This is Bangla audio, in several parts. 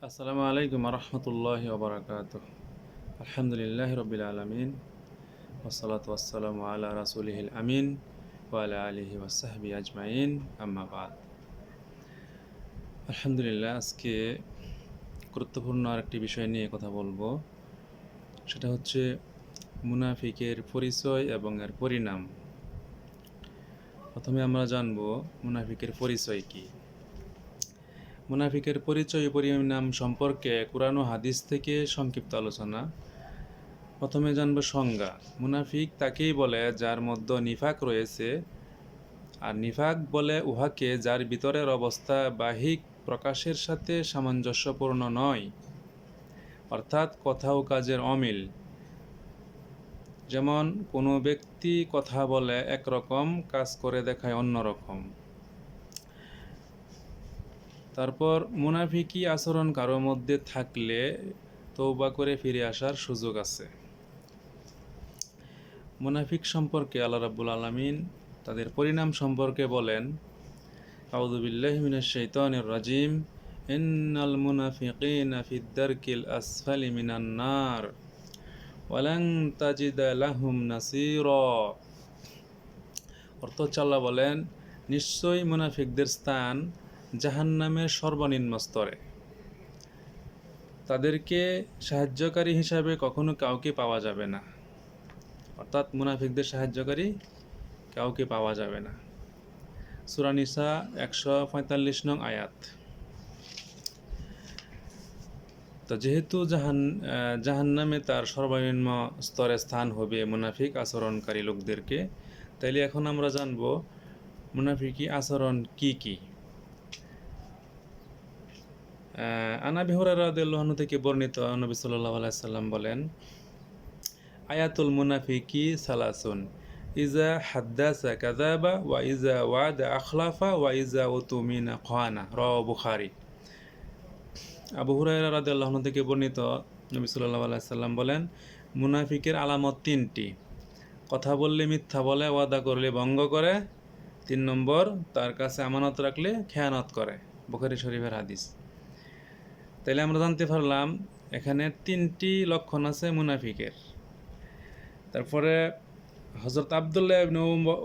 আসসালামু আলাইকুম রহমতুল্লাহি ওবরাকাতুহ। আলহামদুলিল্লাহ রবিল আলমিন ওসলাতু ওয়াসসালামু আলা রাসূলিহিল আমিন ওয়া আলা আলিহি ওয়াসাহবি আজমাইন, আম্মা বাদ। আলহামদুলিল্লাহ, আজকে গুরুত্বপূর্ণ আরেকটি বিষয় নিয়ে কথা বলবো। সেটা হচ্ছে মুনাফিকের পরিচয় এবং এর পরিণাম। প্রথমে আমরা জানব মুনাফিকের পরিচয় কী। মুনাফিকের পরিচয় ও পরিণাম সম্পর্কে কুরআন ও হাদিস থেকে সংক্ষিপ্ত আলোচনা। প্রথমে জানব সংজ্ঞা। মুনাফিক তাকেই বলে যার মধ্যে নিফাক রয়েছে, আর নিফাক বলে উহাকে যার ভিতরের অবস্থা বাহ্যিক প্রকাশের সাথে সামঞ্জস্যপূর্ণ নয়, অর্থাৎ কথা ও কাজের অমিল। যেমন কোনো ব্যক্তি কথা বলে একরকম, কাজ করে দেখায় অন্যরকম। তারপর মুনাফিকি আচরণ কারো মধ্যে থাকলে তওবা করে ফিরে আসার সুযোগ আছে। মুনাফিক সম্পর্কে আল্লাহ রাব্বুল আলামিন তাদের পরিণাম সম্পর্কে বলেন, আউযু বিল্লাহি মিনাশ শাইতানির রাজিম, ইন্নাল মুনাফিকিনা ফিদ দারকিল আসফালি মিনান নার ওয়া লান তাজিদা লাহুম নাসীরা। অর্থ হচ্ছে, আল্লাহ বলেন, নিশ্চয়ই মুনাফিকদের স্থান জাহান্নামের সর্বনিম্ন স্তরে। তাদেরকে সাহায্যকারী হিসাবে কখনো কাউকে পাওয়া যাবে না, অর্থাৎ মুনাফিকদের সাহায্যকারী কাউকে পাওয়া যাবে না। সূরা নিসা 145 নং আয়াত। তো যেহেতু জাহান্নামে তার সর্বনিম্ন স্তরে স্থান হবে মুনাফিক আচরণকারী লোকদেরকে, তাইলে এখন আমরা জানব মুনাফিকি আচরণ কি কি। আন আবি হুরায়রা রাদিয়াল্লাহু আনহু থেকে বর্ণিত, নবী সাল্লাল্লাহু আলাইহি সাল্লাম বলেন, আয়াতুল মুনাফিকি সালাসুন, ইজা হাদ্দাসা কাযাবা ওয়া ইজা ওয়াদা আখলাফা ওয়া ইজা উতুমিনা খানা। রাওয়াহু বুখারী। আবু হুরায়রা রাদিয়াল্লাহু আনহু থেকে বর্ণিত, নবী সাল্লাল্লাহু আলাইহি সাল্লাম বলেন, মুনাফিকের আলামত তিনটি: কথা বললে মিথ্যা বলে, ওয়াদা করলে ভঙ্গ করে, 3 নম্বর তার কাছে আমানত রাখলে খেয়ানত করে। বুখারী শরীফের হাদিস। তাইলে আমরা জানতে পারলাম এখানে 3টি লক্ষণ আছে মুনাফিকের। তারপরে হযরত আব্দুল্লাহ ইবনে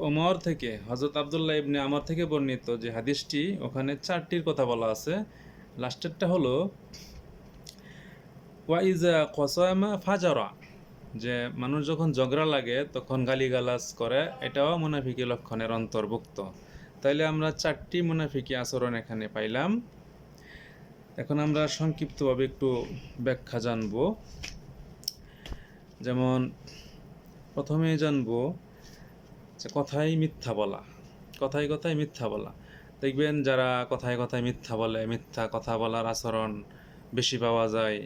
ওমর থেকে, হযরত আব্দুল্লাহ ইবনে আমর থেকে বর্ণিত যে হাদিসটি, ওখানে 4টির কথা বলা আছে। লাস্টেরটা হলো ওয়া ইজা কসামা ফাজারা, যে মানুষ যখন ঝগড়া লাগে তখন গালিগালাজ করে, এটাও মুনাফিকি লক্ষণের অন্তর্ভুক্ত। তাইলে আমরা 4টি মুনাফিকি আচরণ এখানে পাইলাম। এখন আমরা সংক্ষিপ্তভাবে একটু ব্যাখ্যা জানব। যেমন প্রথমে জানব যে কথায় মিথ্যা বলা। কথায় কথায় মিথ্যা বলা। দেখবেন যারা কথায় কথায় মিথ্যা বলে, মিথ্যা কথা বলার আচরণ বেশি পাওয়া যায়,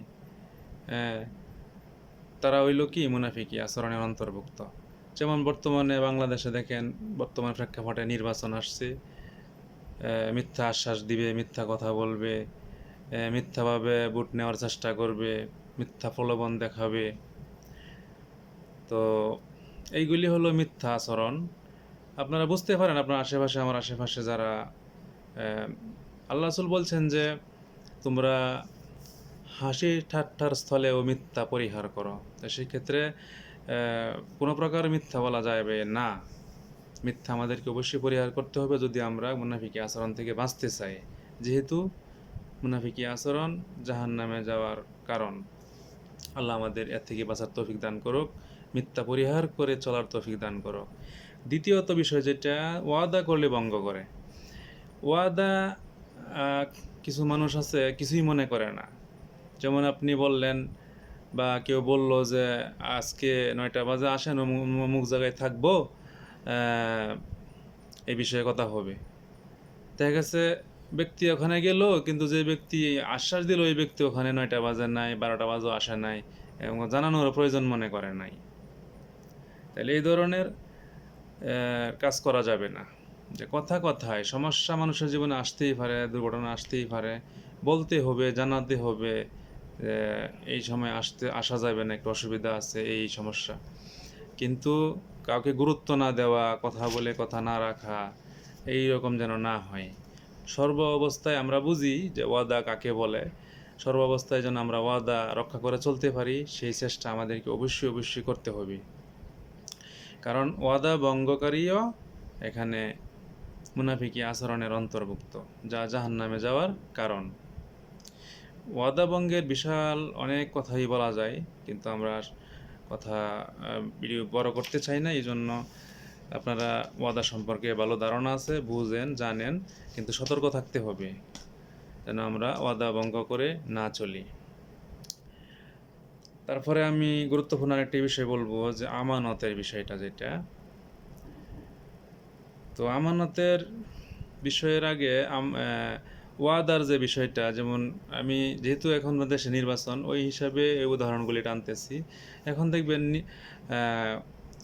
তারা হইল কি মুনাফিকি আচরণের অন্তর্ভুক্ত। যেমন বর্তমানে বাংলাদেশে দেখেন, বর্তমান প্রেক্ষাপটে নির্বাচন আসছে, মিথ্যা আশ্বাস দিবে, মিথ্যা কথা বলবে, মিথ্যাভাবে ভোট নেওয়ার চেষ্টা করবে, মিথ্যা প্রলোভন দেখাবে। তো এইগুলি হলো মিথ্যা আচরণ। আপনারা বুঝতে পারেন আপনার আশেপাশে, আমার আশেপাশে যারা, আল্লাহ রাসূল বলছেন যে তোমরা হাসি ঠাট্টার স্থলেও মিথ্যা পরিহার করো। তো সেই ক্ষেত্রে কোনো প্রকার মিথ্যা বলা যাবে না। মিথ্যা আমাদেরকে অবশ্যই পরিহার করতে হবে যদি আমরা মুনাফিকি আচরণ থেকে বাঁচতে চাই, যেহেতু মুনাফিকি আচরণ জাহান্নামে যাওয়ার কারণ। আল্লাহ আমাদের এর থেকে বাঁচার তৌফিক দান করুক, মিথ্যা পরিহার করে চলার তৌফিক দান করুক। দ্বিতীয়ত বিষয় যেটা, ওয়াদা করলে ভঙ্গ করে। ওয়াদা কিছু মানুষ আছে কিছুই মনে করে না। যেমন আপনি বললেন বা কেউ বলল যে আজকে 9টা বাজে আসেন, অমুক জায়গায় থাকবো, এই বিষয়ে কথা হবে। দেখা গেছে ব্যক্তি ওখানে গেল, কিন্তু যে ব্যক্তি আশ্বাস দিল ওই ব্যক্তি ওখানে 9টা বাজে নাই, 12টা বাজেও আসে নাই, এবং জানানোর প্রয়োজন মনে করে নাই। তাহলে এই ধরনের কাজ করা যাবে না। যে কথা কথায় সমস্যা মানুষের জীবনে আসতেই পারে, দুর্ঘটনা আসতেই পারে, বলতে হবে, জানাতে হবে, এই সময় আসা যাবে না, একটু অসুবিধা আছে, এই সমস্যা। কিন্তু কাউকে গুরুত্ব না দেওয়া, কথা বলে কথা না রাখা, এই রকম যেন না হয়। সর্ব অবস্থায় আমরা বুঝি যে ওয়াদা কাকে বলে। সর্বাবস্থায় যেন আমরা ওয়াদা রক্ষা করে চলতে পারি, সেই চেষ্টা আমাদেরকে অবশ্যই অবশ্যই করতে হবে। কারণ ওয়াদা ভঙ্গকারীও এখানে মুনাফিকি আচরণের অন্তর্ভুক্ত, যা জাহান্নামে যাওয়ার কারণ। ওয়াদা ভঙ্গের বিশাল অনেক কথাই বলা যায়, কিন্তু আমরা কথা ভিডিও বড় করতে চাই না, এই জন্য আপনারা ওয়াদা সম্পর্কে ভালো ধারণা আছে, বুঝেন, জানেন, কিন্তু সতর্ক থাকতে হবে যেন আমরা ওয়াদা ভঙ্গ করে না চলি। তারপরে আমি গুরুত্বপূর্ণ আরেকটি বিষয় বলবো, যে আমানতের বিষয়টা যেটা। তো আমানতের বিষয়ের আগে ওয়াদার যে বিষয়টা, যেমন আমি যেহেতু এখন দেশে নির্বাচন, ওই হিসাবে এই উদাহরণগুলি টানতেছি। এখন দেখবেন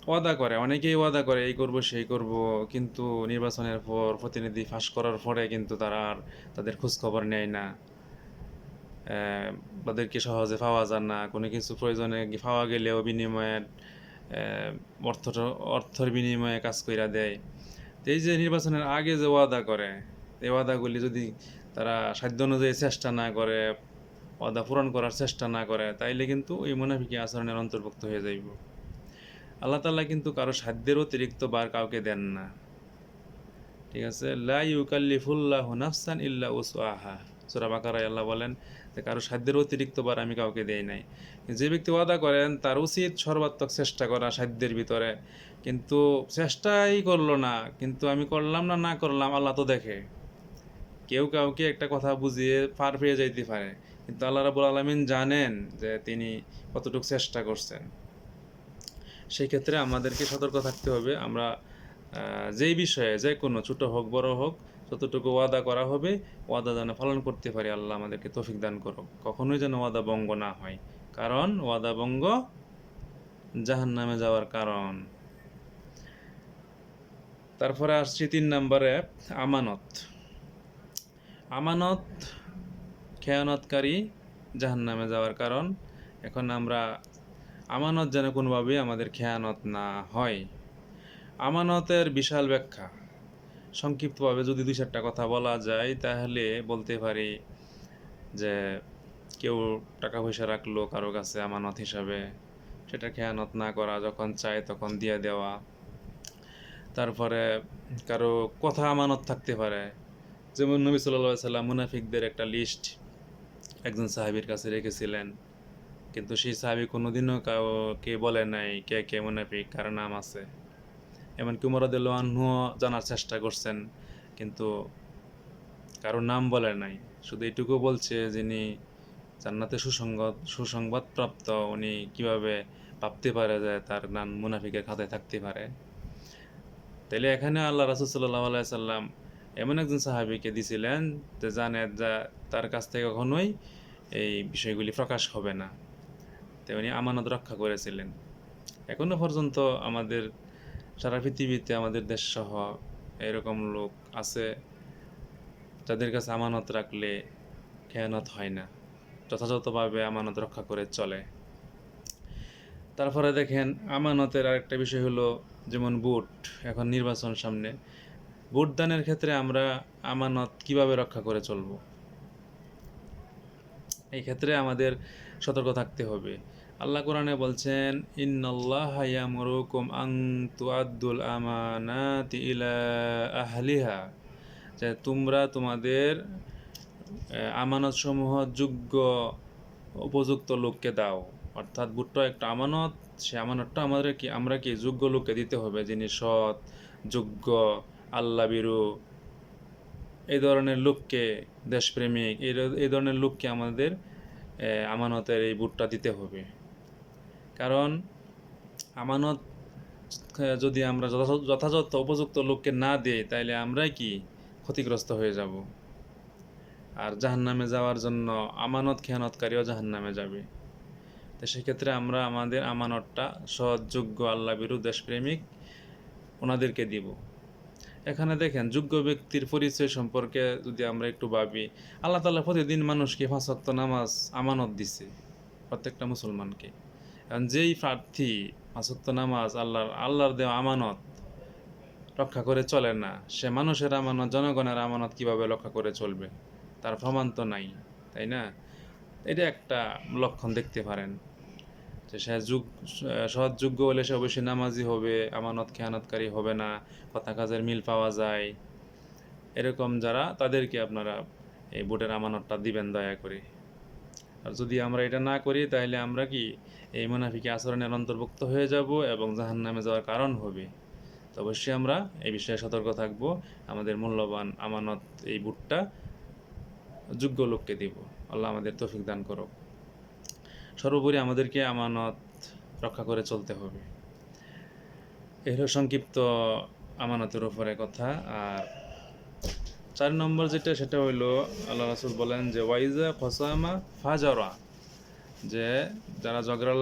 ওয়াদা করে, অনেকেই ওয়াদা করে এই করব সেই করব, কিন্তু নির্বাচনের পর প্রতিনিধি ফাঁস করার পরে কিন্তু তারা আর তাদের খোঁজখবর নেয় না, তাদেরকে সহজে পাওয়া যায় না, কোনো কিছু প্রয়োজনে পাওয়া গেলেও বিনিময়ে অর্থের বিনিময়ে কাজ কইরা দেয়। তো এই যে নির্বাচনের আগে যে ওয়াদা করে, এই ওয়াদাগুলি যদি তারা সাধ্য অনুযায়ী চেষ্টা না করে, ওয়াদা পূরণ করার চেষ্টা না করে, তাইলে কিন্তু এই মুনাফিকি আচরণের অন্তর্ভুক্ত হয়ে যাইব। আল্লাহ তাআলা কিন্তু কারো সাধ্যের অতিরিক্ত বার কাউকে দেন না, ঠিক আছে? লা ইউকাল্লিফুল্লাহু নাফসান ইল্লা উসআহা, সূরা বাকারায় আল্লাহ বলেন যে কারো সাধ্যের অতিরিক্ত বার আমি কাউকে দেই নাই। যে ব্যক্তি ওয়াদা করেন তার উচিত সর্বাত্মক চেষ্টা করা সাধ্যের ভিতরে, কিন্তু চেষ্টাই করলো না, কিন্তু আমি করলাম না, না করলাম, আল্লাহ তো দেখে। কেউ কাউকে একটা কথা বুঝিয়ে পার পেয়ে যাইতে পারে, কিন্তু আল্লাহ রাব্বুল আলামিন জানেন যে তিনি কতটুকু চেষ্টা করছেন। সেই ক্ষেত্রে আমাদেরকে সতর্ক থাকতে হবে। আমরা যেই বিষয়ে, যে কোনো ছোটো হোক বড় হোক, যতটুকু ওয়াদা করা হবে ওয়াদা যেন পালন করতে পারি। আল্লাহ আমাদেরকে তৌফিক দান করুক। কখনোই যেন ওয়াদা ভঙ্গ না হয়, কারণ ওয়াদা ভঙ্গ জাহান্নামে যাওয়ার কারণ। তারপরে আসছি 3 নম্বরে, আমানত। আমানত খেয়ানতকারী জাহান্নামে যাওয়ার কারণ। এখন আমরা আমানত যেন কোনোভাবেই আমাদের খেয়ানত না হয়। আমানতের বিশাল ব্যাখ্যা সংক্ষিপ্তভাবে যদি 2-4টা কথা বলা যায়, তাহলে বলতে পারি যে কেউ টাকা পয়সা রাখলো কারো কাছে আমানত হিসাবে, সেটা খেয়ানত না করা, যখন চায় তখন দিয়ে দেওয়া। তারপরে কারো কথা আমানত থাকতে পারে, যেমন নবী সাল্লাল্লাহু আলাইহি সাল্লাম মুনাফিকদের একটা লিস্ট একজন সাহাবীর কাছে রেখেছিলেন, কিন্তু সেই সাহাবী কোনোদিনও কাউকে বলে নাই কে কে মুনাফিক, কার নাম আছে। এমনকি উমর রাদিয়াল্লাহু আনহুও জানার চেষ্টা করছেন, কিন্তু কারোর নাম বলে নাই। শুধু এইটুকু বলছে, যিনি জান্নাতে সুসংবাদপ্রাপ্ত, উনি কিভাবে ভাবতে পারে যে তার নাম মুনাফিকের খাতায় থাকতে পারে। তাইলে এখানে আল্লাহ রাসূল সাল্লাল্লাহু আলাইহি সাল্লাম এমন একজন সাহাবীকে দিছিলেন যে জানে যে তার কাছ থেকে কখনোই এই বিষয়গুলি প্রকাশ হবে না, তাই উনি আমানত রক্ষা করেছিলেন। এখনো পর্যন্ত আমাদের সারা পৃথিবীতে, আমাদের দেশ সহ এরকম লোক আছে যাদের কাছে আমানত রাখলে খেয়ানত হয় না, যথাযথভাবে আমানত রক্ষা করে চলে। তারপরে দেখেন আমানতের আরেকটা বিষয় হলো, যেমন ভোট, এখন নির্বাচন সামনে, ভোট দানের ক্ষেত্রে আমরা আমানত কিভাবে রক্ষা করে চলব, এই ক্ষেত্রে আমাদের সতর্ক থাকতে হবে। আল্লাহ কোরআনে বলছেন, ইন্নাল্লাহা ইয়ামুরুকুম আন তুআদ্দুল আমানাতি ইলা আহলিহা, যে তোমরা তোমাদের আমানত সমূহ যোগ্য উপযুক্ত লোককে দাও। অর্থাৎ ভোটটা একটা আমানত, সে আমানতটা আমরা কি যোগ্য লোককে দিতে হবে, যিনি সৎ, যোগ্য, আল্লাহভীরু, এই ধরনের লোককে, দেশপ্রেমিক, এই ধরনের লোককে আমাদের আমানতের এই ভোটটা দিতে হবে। কারণ আমানত যদি আমরা যথাযথ উপযুক্ত লোককে না দিই, তাইলে আমরাই কি ক্ষতিগ্রস্ত হয়ে যাব, আর জাহান্নামে যাওয়ার জন্য আমানত খেয়ানতকারীও জাহান্নামে যাবে। তো সেক্ষেত্রে আমরা আমাদের আমানতটা সৎ, যোগ্য, আল্লাহভীরু, দেশপ্রেমিক ওনাদেরকে দিব। এখানে দেখেন যোগ্য ব্যক্তির পরিচয় সম্পর্কে যদি আমরা একটু ভাবি, আল্লাহ তাআলা প্রতিদিন মানুষকে 5 ওয়াক্ত নামাজ আমানত দিছে, প্রত্যেকটা মুসলমানকে। কারণ যেই প্রার্থী 5 ওয়াক্ত নামাজ আল্লাহর দেওয়া আমানত রক্ষা করে চলে না, সে মানুষের আমানত, জনগণের আমানত কিভাবে রক্ষা করে চলবে? তার প্রমাণ তো নাই, তাই না? এটা একটা লক্ষণ দেখতে পারেন যে সে সৎ যোগ্য হলে সে অবশ্যই নামাজি হবে, আমানত খেয়ানতকারী হবে না, কথা কাজের মিল পাওয়া যায়। এরকম যারা, তাদেরকে আপনারা এই ভোটের আমানতটা দিবেন দয়া করে। আর যদি আমরা এটা না করি তাহলে আমরা কি এই মুনাফিকি আচরণের অন্তর্ভুক্ত হয়ে যাব এবং জাহান্নামে যাওয়ার কারণ হবে। তো অবশ্যই আমরা এই বিষয়ে সতর্ক থাকব। আমাদের মূল্যবান আমানত এই ভোটটা যোগ্য লোককে দিব। আল্লাহ আমাদের তৌফিক দান করুক। সর্বোপরি আমাদেরকে আমানত রক্ষা করে চলতে হবে। এই হলো সংক্ষিপ্ত আমানতের উপরে কথা। আর 4 নম্বর যেটা, সেটা হইল আল্লাহ রাসূল বলেন যে ওয়াইজা খসামা ফাজারা, যে যারা ঝগড়া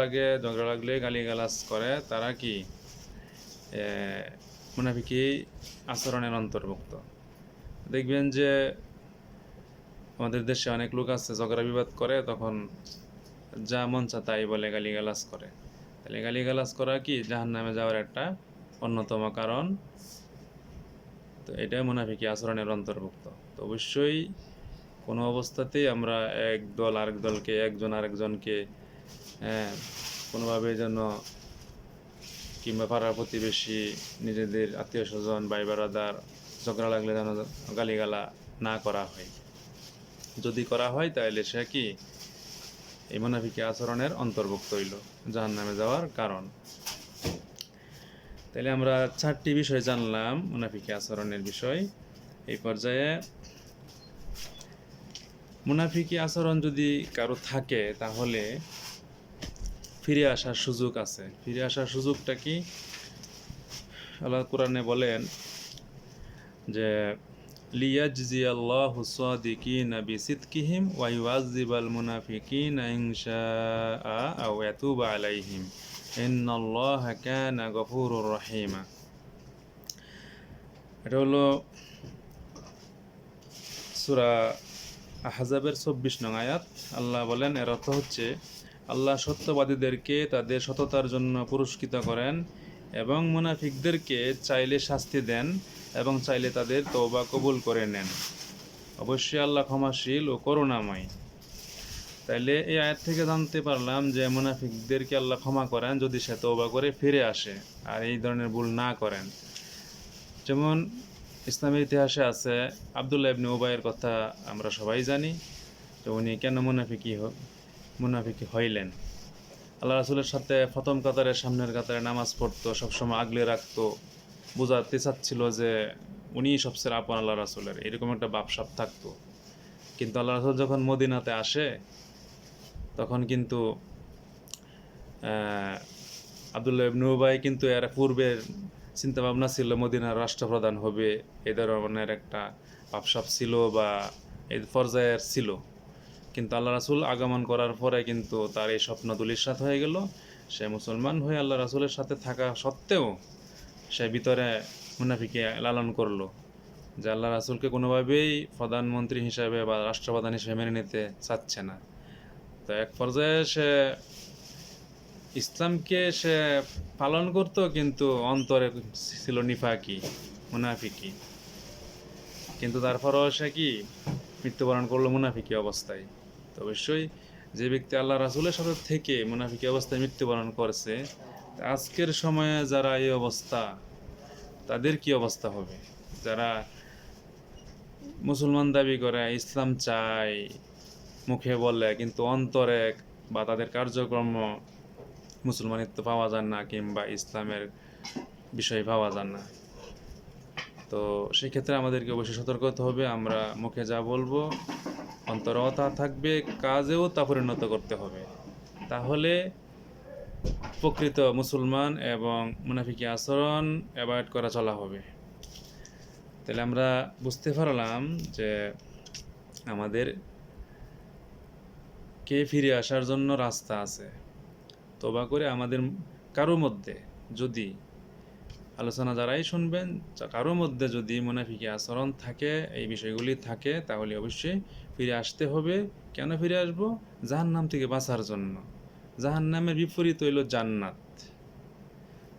লাগলে গালিগালাজ করে তারা কি মুনাফিকি আচরণের অন্তর্ভুক্ত। দেখবেন যে আমাদের দেশে অনেক লোক আছে ঝগড়া বিবাদ করে, তখন যা মন চা তাই বলে, গালিগালাজ করে। তাহলে গালিগালাজ করা কি জাহান্নামে যাওয়ার একটা অন্যতম কারণ। তো এটা মুনাফিকি আচরণের অন্তর্ভুক্ত। তো অবশ্যই কোনো অবস্থাতেই আমরা এক দল আরেক দলকে, একজন আরেকজনকে কোনোভাবে যেন, কিংবা পাড়ার প্রতিবেশী, নিজেদের আত্মীয় স্বজন, ভাই বারাদার ঝগড়া লাগলে যেন গালিগালা না করা হয়। যদি করা হয় তাহলে সে কি এই মুনাফিকি আচরণের অন্তর্ভুক্ত হইল, জাহান্নামে যাওয়ার কারণ। তাহলে আমরা 4টি বিষয় জানলাম মুনাফিকি আচরণের বিষয়। এই পর্যায়ে মুনাফিকি আচরণ যদি কারো থাকে তাহলে ফিরে আসার সুযোগ আছে। ফিরে আসার সুযোগটা কি? আল্লাহ কোরআনে বলেন যে লিয়াজজিয়াল্লাহু সাদিকিনা বিসিদকিহিম ওয়া ইউআযযিবাল মুনাফিকিনা ইন শাআ আও ইয়াতুবা আলাইহিম ইন্নাল্লাহা কানা গফুরুর রহিমা। এটা হলো সূরা আহজাবের 24 নং আয়াত। আল্লাহ বলেন, এর অর্থ হচ্ছে আল্লাহ সত্যবাদীদেরকে তাদের সততার জন্য পুরস্কৃত করেন এবং মুনাফিকদেরকে চাইলে শাস্তি দেন এবং চাইলে তাদের তওবা কবুল করে নেন। অবশ্যই আল্লাহ ক্ষমাশীল ও করুণাময়। তাইলে এই আয়াত থেকে জানতে পারলাম যে মুনাফিকদেরকে আল্লাহ ক্ষমা করেন যদি সে তওবা করে ফিরে আসে আর এই ধরনের ভুল না করেন। যেমন ইসলামের ইতিহাসে আছে আব্দুল্লাহ ইবনে উবাইয়ের কথা আমরা সবাই জানি। তো উনি কেন মুনাফিকি হইলেন? আল্লাহ রাসূলের সাথে প্রথম কাতারের সামনের কাতারে নামাজ পড়তো, সবসময় আগলে রাখতো, বোঝাতে চাচ্ছিল যে উনি সবচেয়ে আপন আল্লাহ রাসূলের, এরকম একটা ভাবসাব থাকতো। কিন্তু আল্লাহ রাসূল যখন মদিনাতে আসে তখন কিন্তু আব্দুল্লাহ ইবনে উবাই কিন্তু এর পূর্বের চিন্তা ভাবনা ছিল মদিনার রাষ্ট্রপ্রধান হবে, এই ধরনের একটা ভাবসাব ছিল বা এই পর্যায়ের ছিল। কিন্তু আল্লাহ রাসূল আগমন করার পরে কিন্তু তার এই স্বপ্ন ধূলিসাৎ হয়ে গেল। সে মুসলমান হয়ে আল্লাহ রাসূলের সাথে থাকা সত্ত্বেও সে ভিতরে মুনাফিকি লালন করলো, যে আল্লাহ রাসূলকে কোনোভাবেই প্রধানমন্ত্রী হিসাবে বা রাষ্ট্রপ্রধান হিসেবে মেনে নিতে চাচ্ছে না। তো এক পর্যায়ে সে ইসলামকে সে পালন করত, কিন্তু অন্তরে ছিল নিফাকি, মুনাফিকি। কিন্তু তারপরও সে কি মৃত্যুবরণ করলো মুনাফিকি অবস্থায়। তো অবশ্যই যে ব্যক্তি আল্লাহ রাসূলের সাথে থেকে মুনাফিকি অবস্থায় মৃত্যুবরণ করছে, আজকের সময়ে যারা এই অবস্থা, তাদের কি অবস্থা হবে? যারা মুসলমান দাবি করে, ইসলাম চায়, মুখে বলে কিন্তু অন্তরে বা তাদের কার্যক্রম মুসলমানিত্ব পাওয়া যায় না, কিংবা ইসলামের বিষয় পাওয়া যায় না। তো সেক্ষেত্রে আমাদেরকে অবশ্যই সতর্ক হতে হবে। আমরা মুখে যা বলবো অন্তরেও তা থাকবে, কাজেও তা পরিণত করতে হবে। তাহলে প্রকৃত মুসলমান এবং মুনাফিকি আচরণ অ্যাভয়েড করা চলা হবে। তাহলে আমরা বুঝতে পারলাম যে আমাদের কে ফিরে আসার জন্য রাস্তা আছে। তওবা করে আমাদের কারো মধ্যে যদি, আলোচনা যারাই শুনবেন, কারোর মধ্যে যদি মুনাফিকি আচরণ থাকে, এই বিষয়গুলি থাকে, তাহলে অবশ্যই ফিরে আসতে হবে। কেন ফিরে আসবো? জাহান্নাম থেকে বাঁচার জন্য। জাহান্নামের বিপরীত হইল জান্নাত।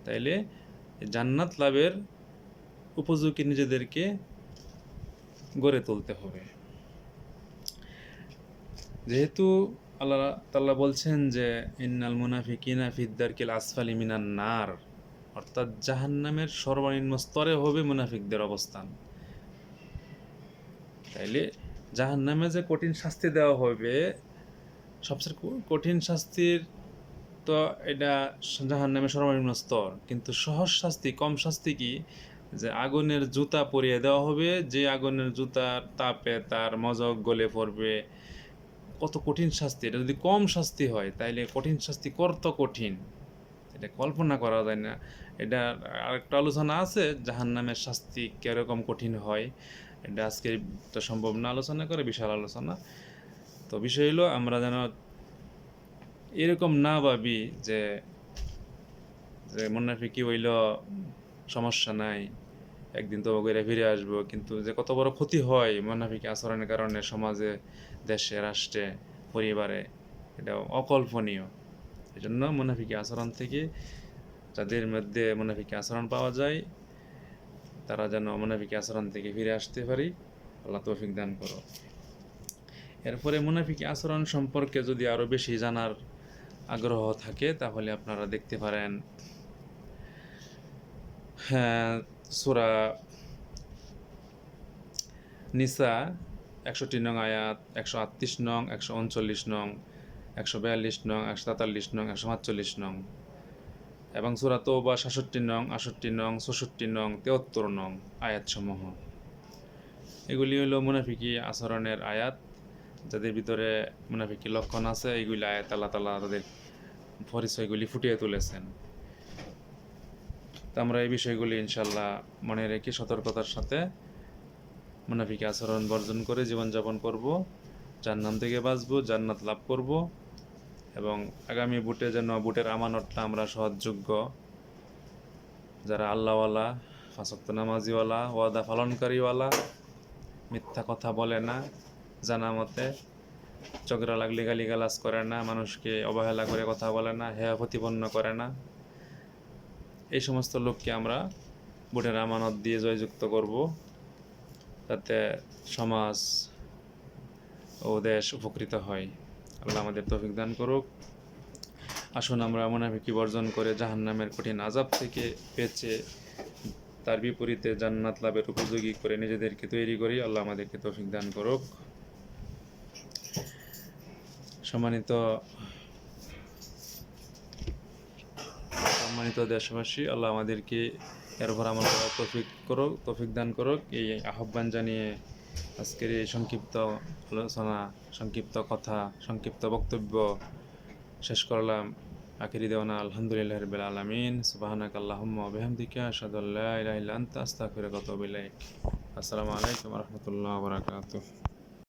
তাইলে জান্নাত লাভের উপযোগী নিজেদেরকে গড়ে তুলতে হবে। যেহেতু আল্লাহ তাআলা বলছেন যে ইন্নাল মুনাফিকিনা ফিদ দারকিল আসফালি মিনান নার, অর্থাৎ জাহান্নামের সর্বনিম্ন স্তরে হবে মুনাফিকদের অবস্থান। তাইলে জাহান্নামে যে কঠিন শাস্তি দেওয়া হবে, সবচেয়ে কঠিন শাস্তির তো এটা জাহান্নামের সর্বনিম্ন স্তর, কিন্তু সহজ শাস্তি, কম শাস্তি কি, যে আগুনের জুতা পরিয়ে দেওয়া হবে, যে আগুনের জুতার তাপে তার মজক গলে পড়বে। কত কঠিন শাস্তি! এটা যদি কম শাস্তি হয় তাইলে কঠিন শাস্তি কত কঠিন, এটা কল্পনা করা যায় না। এটা আরেকটা আলোচনা আছে জাহান্নামের শাস্তি কিরকম কঠিন হয়, এটা আজকে তো সম্ভব না আলোচনা করে, বিশাল আলোচনা। তো বিষয় হলো আমরা যেন এরকম না ভাবি যে যে মুনাফিকি হইল সমস্যা নাই, একদিন তো করে ফিরে আসবো, কিন্তু যে কত বড় ক্ষতি হয় মুনাফিকি আচরণের কারণে সমাজে, দেশে, রাষ্ট্রে, পরিবারে, এটা অকল্পনীয়। এই জন্য মুনাফিকি আচরণ থেকে, যাদের মধ্যে মুনাফিকি আচরণ পাওয়া যায়, তারা যেন মুনাফিকি আচরণ থেকে ফিরে আসতে পারি। আল্লাহ তৌফিক দান করো। এরপরে মুনাফিকি আচরণ সম্পর্কে যদি আরও বেশি জানার আগ্রহ থাকে তাহলে আপনারা দেখতে পারেন সূরা নিসা ৬১ নং আয়াত, ১৩৮ নং, ১৩৯ নং, ১৪২ নং, ১৪৩ নং, ১৪৫ নং, এবং সূরা তওবা ৬৭ নং, ৬৮ নং, ৬৪ নং, ৭৩ নং আয়াতসমূহ। এগুলি হলো মুনাফিকি আচরণের আয়াত, যাদের ভিতরে মুনাফিকি লক্ষণ আছে। এইগুলি আয়াত আল্লাহ তাআলা তাদের পরিচয়গুলি ফুটিয়ে তুলেছেন। তো আমরা এই বিষয়গুলি ইনশাল্লাহ মনে রেখে সতর্কতার সাথে মুনাফিকি আচরণ বর্জন করে জীবনযাপন করব, জাহান্নাম থেকে বাঁচবো, জান্নাত লাভ করব, এবং আগামী ভোটে যেন ভোটের আমানতটা আমরা সহযোগ্য, যারা আল্লাহওয়ালা, পাঁচ ওয়াক্ত নামাজিওয়ালা, ওয়াদা পালনকারীওয়ালা, মিথ্যা কথা বলে না, জানা মতে ঝগড়া লাগলে গালিগালাজ করে না, মানুষকে অবহেলা করে কথা বলে না, হেয় প্রতিপন্ন করে না, এই সমস্ত লোককে আমরা ভোটের আমানত দিয়ে জয়যুক্ত করব, যাতে সমাজ ও দেশ উপকৃত হয়। আল্লাহ আমাদের তৌফিক দান করুক। আসুন আমরা মুনাফিকি বর্জন করে জাহান্নামের কঠিন আযাব থেকে বেঁচে তার বিপরীতে জান্নাত লাভের উপযোগী করে নিজেদেরকে তৈরি করি। আল্লাহ আমাদেরকে তৌফিক দান করুক। সম্মানিত দেশবাসী, আল্লাহ আমাদেরকে এর উপর আমল করার তৌফিক দান করুক। এই আহ্বান জানিয়ে আজকের এই সংক্ষিপ্ত আলোচনা, সংক্ষিপ্ত কথা, সংক্ষিপ্ত বক্তব্য শেষ করলাম। আখিরি দেওয়ানা আলহামদুলিল্লাহি রাব্বিল আলামিন। সুবহানাকা আল্লাহুম্মা ওয়া বিহামদিকা আশহাদু আল্লা ইলাহা ইল্লা আনতা আস্তাগফিরুকা ওয়া আতুবু ইলাইক। আসসালামু আলাইকুম ওয়া রাহমাতুল্লাহি ওয়া বারাকাতুহু।